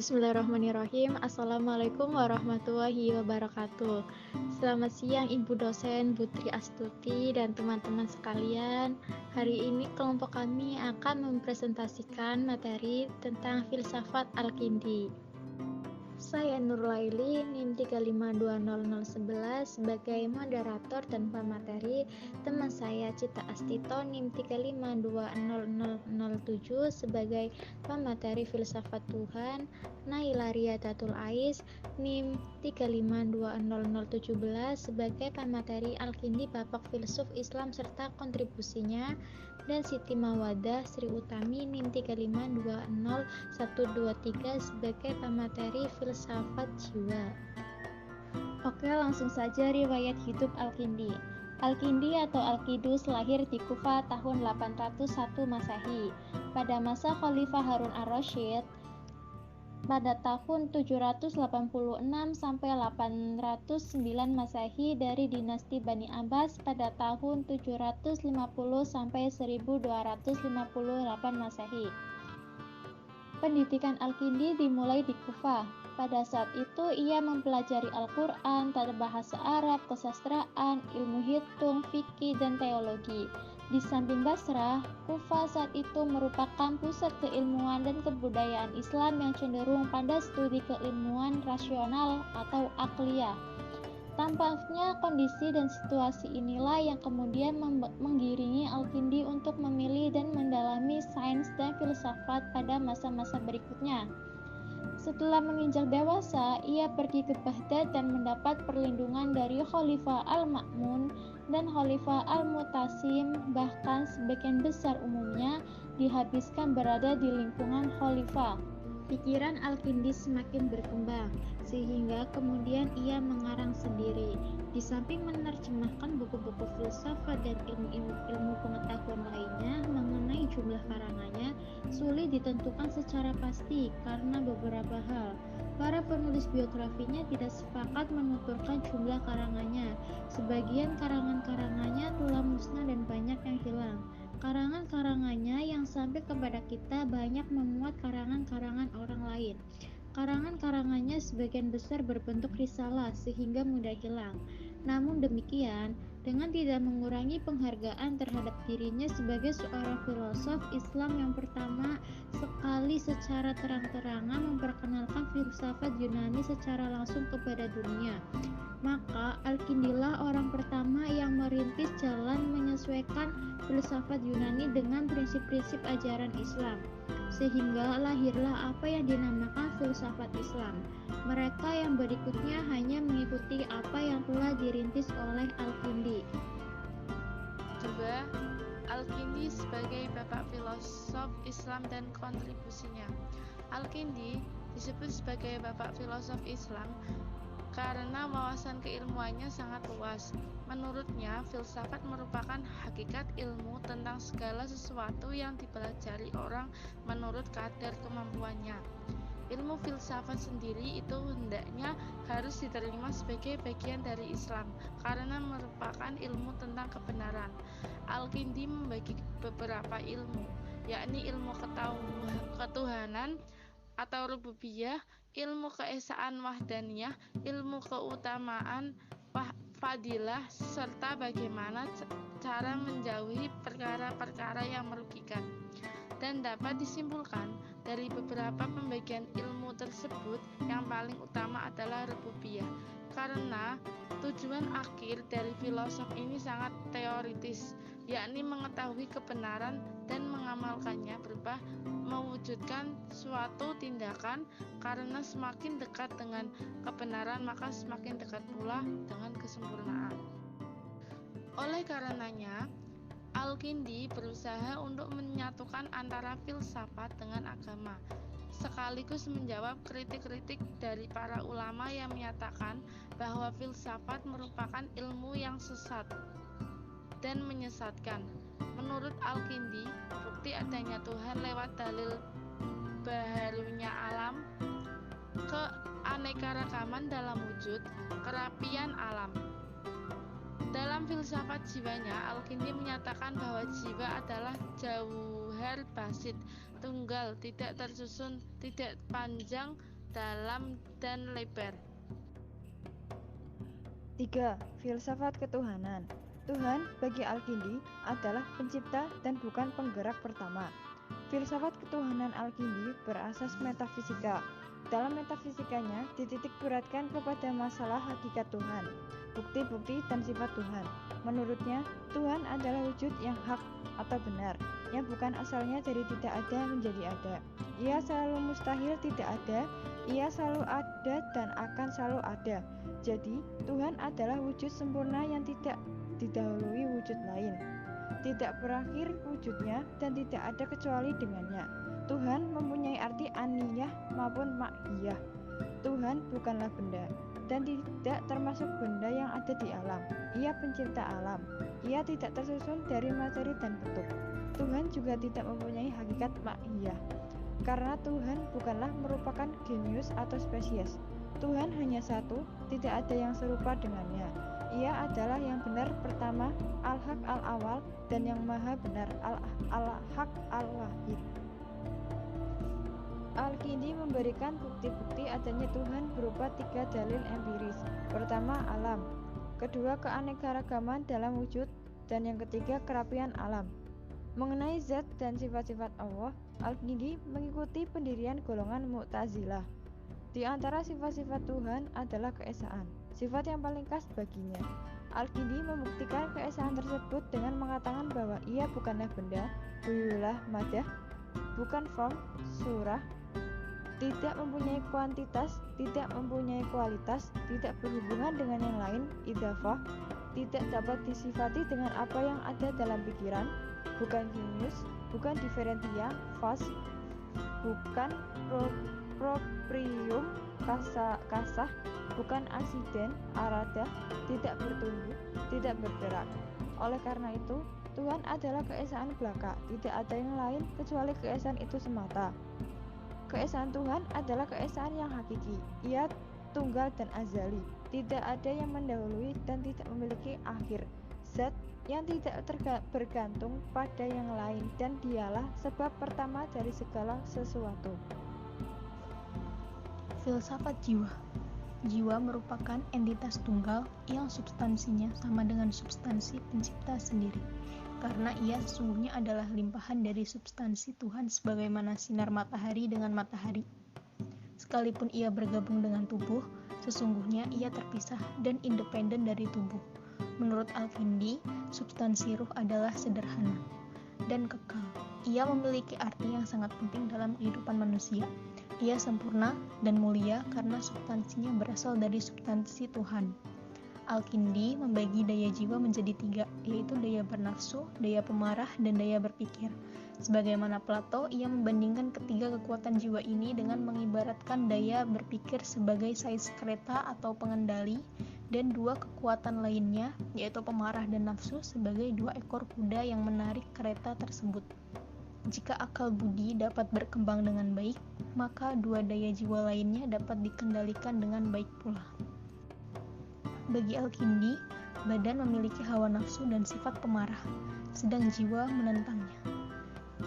Bismillahirrahmanirrahim. Assalamualaikum warahmatullahi wabarakatuh. Selamat siang Ibu dosen Putri Astuti dan teman-teman sekalian. Hari ini kelompok kami akan mempresentasikan materi tentang filsafat Al-Kindi. Saya Nurlaili, NIM 3520011 sebagai moderator dan pemateri. Teman saya Cita Astito, NIM 3520007 sebagai pemateri filsafat Tuhan. Naila Riyadatul Ais, NIM 3520017 sebagai pemateri Al-Kindi Bapak Filsuf Islam serta kontribusinya. Dan Siti Mawadah Sri Utami, NIM 3520123 sebagai pemateri filsafat jiwa. Oke, langsung saja riwayat hidup Al-Kindi. Al-Kindi atau Al-Qidus lahir di Kufa tahun 801 Masehi. Pada masa Khalifah Harun ar-Rasyid pada tahun 786 sampai 809 Masehi, dari dinasti Bani Abbas pada tahun 750 sampai 1258 Masehi. Pendidikan Al-Kindi dimulai di Kufa. Pada saat itu ia mempelajari Al-Quran, tata bahasa Arab, kesastraan, ilmu hitung, fikih, dan teologi. Di samping Basrah, Kufa saat itu merupakan pusat keilmuan dan kebudayaan Islam yang cenderung pada studi keilmuan rasional atau akliyah. Tampaknya kondisi dan situasi inilah yang kemudian menggiringi Al-Kindi untuk memilih dan mendalami sains dan filsafat pada masa-masa berikutnya. Setelah menginjak dewasa, ia pergi ke Baghdad dan mendapat perlindungan dari Khalifah Al-Ma'mun dan Khalifah Al-Mutasim. Bahkan sebagian besar umumnya dihabiskan berada di lingkungan Khalifah. Pikiran Al-Kindi semakin berkembang, sehingga kemudian ia mengarang sendiri. Di samping menerjemahkan buku-buku filsafat dan ilmu pengetahuan lainnya mengenai jumlah karangannya, sulit ditentukan secara pasti karena beberapa hal. Para penulis biografinya tidak sepakat menuturkan jumlah karangannya. Sebagian karangan-karangannya telah musnah dan banyak yang hilang. Karangan-karangannya yang sampai kepada kita banyak memuat karangan-karangan orang lain. Karangan-karangannya sebagian besar berbentuk risalah sehingga mudah hilang. Namun demikian, dengan tidak mengurangi penghargaan terhadap dirinya sebagai seorang filosof Islam yang pertama sekali secara terang-terangan memperkenalkan filsafat Yunani secara langsung kepada dunia, maka Al-Kindilah orang pertama yang merintis jalan menyesuaikan filsafat Yunani dengan prinsip-prinsip ajaran Islam, sehingga lahirlah apa yang dinamakan filsafat Islam. Mereka yang berikutnya hanya mengikuti apa yang telah dirintis oleh Al-Kindi. 2. Al-Kindi sebagai bapak filosof Islam dan kontribusinya. Al-Kindi disebut sebagai bapak filosof Islam karena wawasan keilmuannya sangat luas. Menurutnya, filsafat merupakan hakikat ilmu tentang segala sesuatu yang dipelajari orang menurut kadar kemampuannya. Ilmu filsafat sendiri itu hendaknya harus diterima sebagai bagian dari Islam karena merupakan ilmu tentang kebenaran. Al-Kindi membagi beberapa ilmu, yakni ilmu ketuhanan atau rububiyah, ilmu keesaan wahdaniyah, ilmu keutamaan fadilah, serta bagaimana cara menjauhi perkara-perkara yang merugikan. Dan dapat disimpulkan dari beberapa pembagian ilmu tersebut, yang paling utama adalah rububiyah, karena tujuan akhir dari filosof ini sangat teoritis, yakni mengetahui kebenaran dan mengamalkannya berupa mewujudkan suatu tindakan. Karena semakin dekat dengan kebenaran, maka semakin dekat pula dengan kesempurnaan. Oleh karenanya, Al-Kindi berusaha untuk menyatukan antara filsafat dengan agama, sekaligus menjawab kritik-kritik dari para ulama yang menyatakan bahwa filsafat merupakan ilmu yang sesat dan menyesatkan. Menurut Al-Kindi, bukti adanya Tuhan lewat dalil baharunya alam, keanekaragaman dalam wujud, kerapian alam. Dalam filsafat jiwanya, Al-Kindi menyatakan bahwa jiwa adalah jauhar basit, tunggal, tidak tersusun, tidak panjang, dalam dan lebar. 3. Filsafat ketuhanan. Tuhan bagi Al-Kindi adalah pencipta dan bukan penggerak pertama. Filsafat ketuhanan Al-Kindi berasas metafisika. Dalam metafisikanya dititik beratkan kepada masalah hakikat Tuhan, bukti-bukti dan sifat Tuhan. Menurutnya, Tuhan adalah wujud yang hak atau benar, yang bukan asalnya dari tidak ada menjadi ada. Ia selalu mustahil tidak ada, ia selalu ada dan akan selalu ada. Jadi, Tuhan adalah wujud sempurna yang tidak didahului wujud lain, tidak berakhir wujudnya dan tidak ada kecuali dengannya. Tuhan mempunyai arti aniyah maupun ma'iyah. Tuhan bukanlah benda dan tidak termasuk benda yang ada di alam. Ia pencipta alam. Ia tidak tersusun dari materi dan bentuk. Tuhan juga tidak mempunyai hakikat ma'iyah, karena Tuhan bukanlah merupakan genus atau spesies. Tuhan hanya satu, tidak ada yang serupa dengannya. Ia adalah yang benar pertama, al-haq al-awal, dan yang maha benar, al-haq al-wahid. Al-Kindi memberikan bukti-bukti adanya Tuhan berupa 3 dalil empiris. Pertama, alam. Kedua, keanekaragaman dalam wujud. Dan yang ketiga, kerapian alam. Mengenai zat dan sifat-sifat Allah, Al-Kindi mengikuti pendirian golongan Mu'tazilah. Di antara sifat-sifat Tuhan adalah keesaan, sifat yang paling khas baginya. Al-Kindi membuktikan keesaan tersebut dengan mengatakan bahwa ia bukanlah benda, buyulah madah, bukan form, surah, tidak mempunyai kuantitas, tidak mempunyai kualitas, tidak berhubungan dengan yang lain, idhafah, tidak dapat disifati dengan apa yang ada dalam pikiran, bukan genus, bukan diferentia, fas, bukan proprium, kasah, bukan aksiden, arada, tidak bertumbuh, tidak bergerak. Oleh karena itu, Tuhan adalah keesaan belaka, tidak ada yang lain kecuali keesaan itu semata. Keesaan Tuhan adalah keesaan yang hakiki. Ia tunggal dan azali, tidak ada yang mendahului dan tidak memiliki akhir. Zat yang tidak bergantung pada yang lain, dan dialah sebab pertama dari segala sesuatu. Filsafat jiwa. Jiwa merupakan entitas tunggal yang substansinya sama dengan substansi pencipta sendiri, karena ia sesungguhnya adalah limpahan dari substansi Tuhan sebagaimana sinar matahari dengan matahari. Sekalipun ia bergabung dengan tubuh, sesungguhnya ia terpisah dan independen dari tubuh. Menurut Al-Kindi, substansi ruh adalah sederhana dan kekal. Ia memiliki arti yang sangat penting dalam kehidupan manusia. Ia sempurna dan mulia karena substansinya berasal dari substansi Tuhan. Al-Kindi membagi daya jiwa menjadi 3, yaitu daya bernafsu, daya pemarah, dan daya berpikir. Sebagaimana Plato, ia membandingkan ketiga kekuatan jiwa ini dengan mengibaratkan daya berpikir sebagai sais kereta atau pengendali, dan 2 kekuatan lainnya, yaitu pemarah dan nafsu, sebagai 2 ekor kuda yang menarik kereta tersebut. Jika akal budi dapat berkembang dengan baik, maka 2 daya jiwa lainnya dapat dikendalikan dengan baik pula. Bagi Al-Kindi, badan memiliki hawa nafsu dan sifat pemarah, sedang jiwa menentangnya.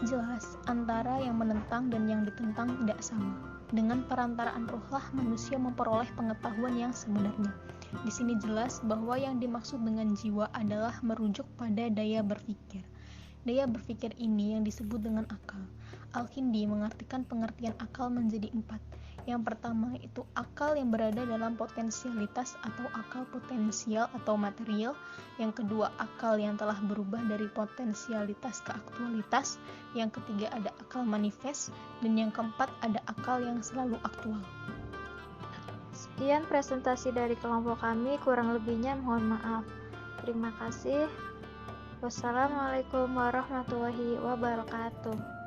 Jelas, antara yang menentang dan yang ditentang tidak sama. Dengan perantaraan rohlah manusia memperoleh pengetahuan yang sebenarnya. Di sini jelas bahwa yang dimaksud dengan jiwa adalah merujuk pada daya berpikir. Daya berpikir ini yang disebut dengan akal. Al-Kindi mengartikan pengertian akal menjadi 4. Yang pertama itu akal yang berada dalam potensialitas atau akal potensial atau material. Yang kedua akal yang telah berubah dari potensialitas ke aktualitas. Yang ketiga ada akal manifest. Dan yang keempat ada akal yang selalu aktual. Sekian presentasi dari kelompok kami, kurang lebihnya mohon maaf. Terima kasih. Wassalamualaikum warahmatullahi wabarakatuh.